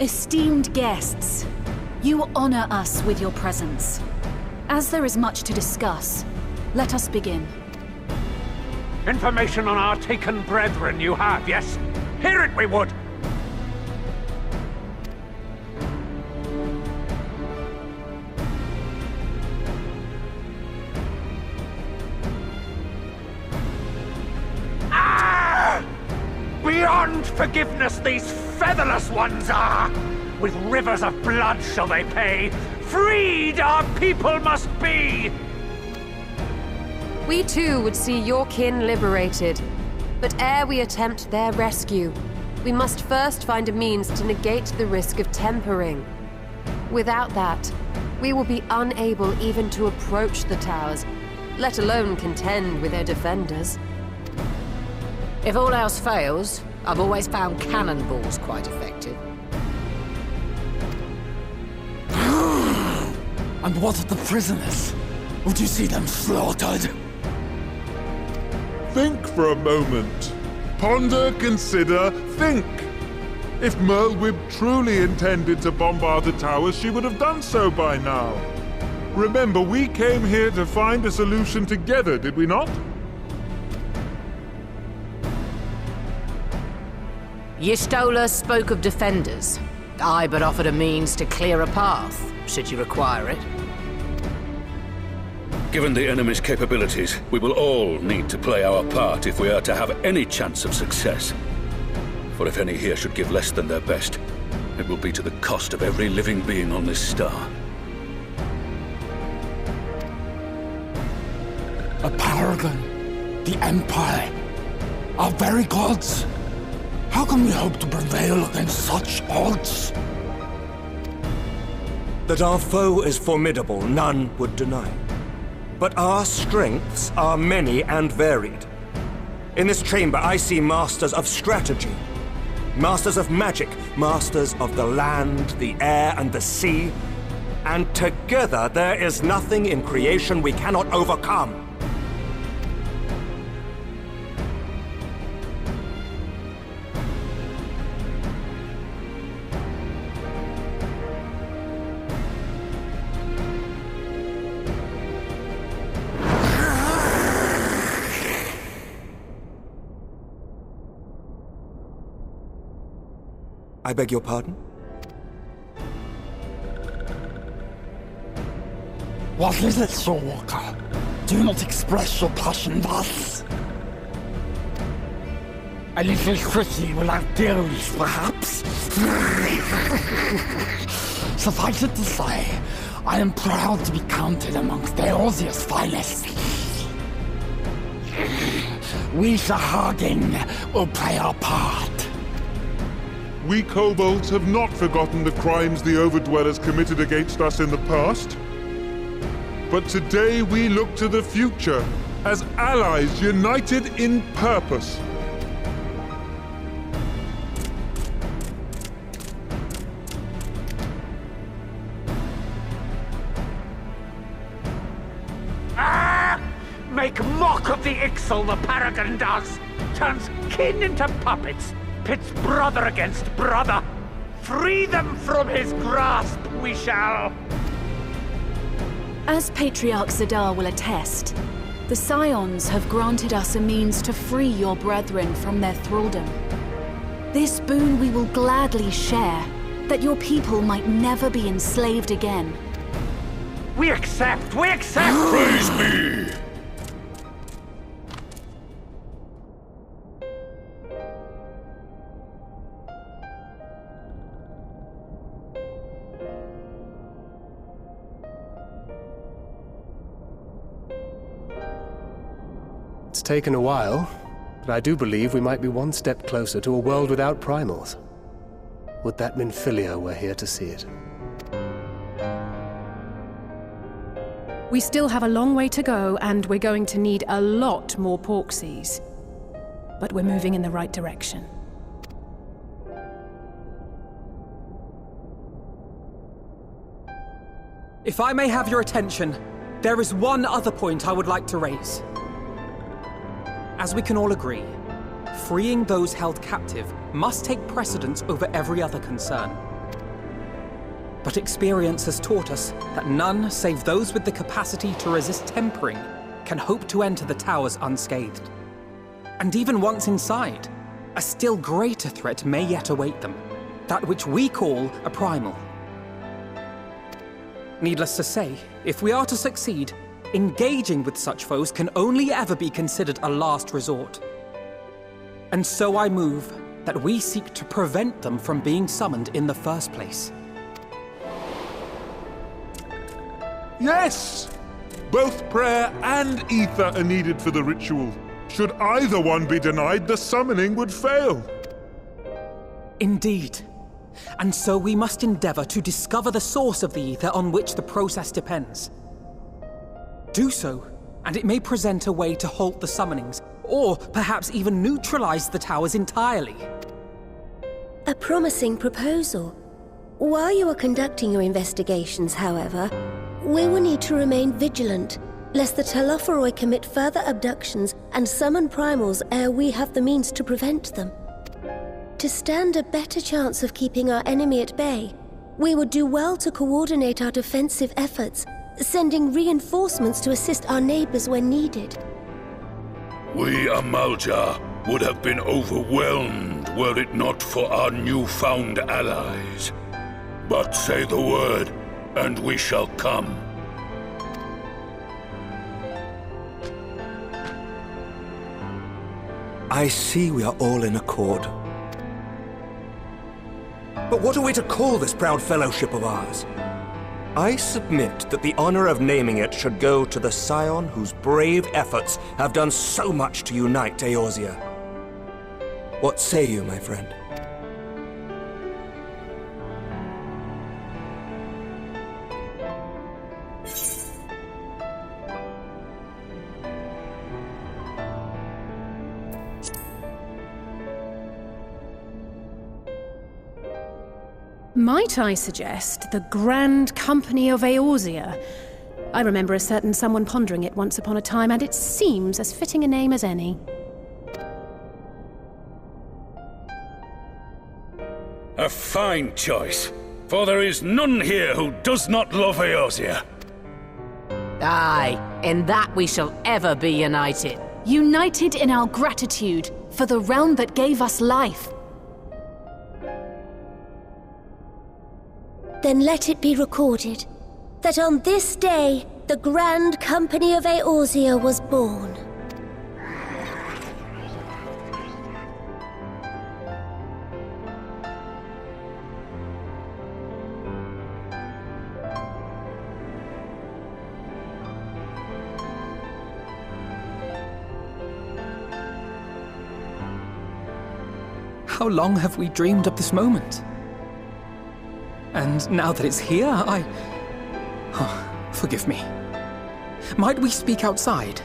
Esteemed guests, you honor us with your presence. As there is much to discuss, let us begin. Information on our taken brethren you have, yes? Hear it we would! Beyond forgiveness these featherless ones are! With rivers of blood shall they pay! Freed our people must be! We too would see your kin liberated. But ere we attempt their rescue, we must first find a means to negate the risk of tempering. Without that, we will be unable even to approach the towers, let alone contend with their defenders. If all else fails, I've always found cannonballs quite effective. And what of the prisoners? Would you see them slaughtered? Think for a moment. Ponder, consider, think. If Merlwyb truly intended to bombard the towers, she would have done so by now. Remember, we came here to find a solution together, did we not? Y'Stola spoke of defenders. I but offered a means to clear a path, should you require it. Given the enemy's capabilities, we will all need to play our part if we are to have any chance of success. For if any here should give less than their best, it will be to the cost of every living being on this star. A paragon, the Empire, our very gods. How can we hope to prevail against such odds? That our foe is formidable, none would deny. But our strengths are many and varied. In this chamber, I see masters of strategy, masters of magic, masters of the land, the air, and the sea. And together, there is nothing in creation we cannot overcome. I beg your pardon? What is it, Soulwalker? Do not express your passion thus. A little tricky will outdo this, perhaps. Suffice it to say, I am proud to be counted amongst Eorzea's finest. We Sahagin will play our part. We kobolds have not forgotten the crimes the Overdwellers committed against us in the past. But today we look to the future, as allies united in purpose. Make mock of the Ixal, the Paragon does! Turns kin into puppets! Pits brother against brother! Free them from his grasp, we shall! As Patriarch Zadar will attest, the Scions have granted us a means to free your brethren from their thraldom. This boon we will gladly share, that your people might never be enslaved again. We accept! We accept! Praise be! It's taken a while, but I do believe we might be one step closer to a world without primals. Would that Minfilia were here to see it. We still have a long way to go, and we're going to need a lot more Porksies. But we're moving in the right direction. If I may have your attention, there is one other point I would like to raise. As we can all agree, freeing those held captive must take precedence over every other concern. But experience has taught us that none save those with the capacity to resist tempering can hope to enter the towers unscathed. And even once inside, a still greater threat may yet await them, that which we call a primal. Needless to say, if we are to succeed, engaging with such foes can only ever be considered a last resort. And so I move that we seek to prevent them from being summoned in the first place. Yes! Both prayer and ether are needed for the ritual. Should either one be denied, the summoning would fail. Indeed. And so we must endeavor to discover the source of the ether on which the process depends. Do so, and it may present a way to halt the summonings, or perhaps even neutralize the towers entirely. A promising proposal. While you are conducting your investigations, however, we will need to remain vigilant, lest the Telophoroi commit further abductions and summon primals ere we have the means to prevent them. To stand a better chance of keeping our enemy at bay, we would do well to coordinate our defensive efforts, sending reinforcements to assist our neighbors when needed. We Amalja would have been overwhelmed were it not for our newfound allies. But say the word, and we shall come. I see we are all in accord. But what are we to call this proud fellowship of ours? I submit that the honor of naming it should go to the scion whose brave efforts have done so much to unite Eorzea. What say you, my friend? Might I suggest the Grand Company of Eorzea? I remember a certain someone pondering it once upon a time, and it seems as fitting a name as any. A fine choice, for there is none here who does not love Eorzea. Aye, in that we shall ever be united. United in our gratitude for the realm that gave us life. Then let it be recorded that on this day, the Grand Company of Eorzea was born. How long have we dreamed of this moment? And now that it's here, forgive me. Might we speak outside?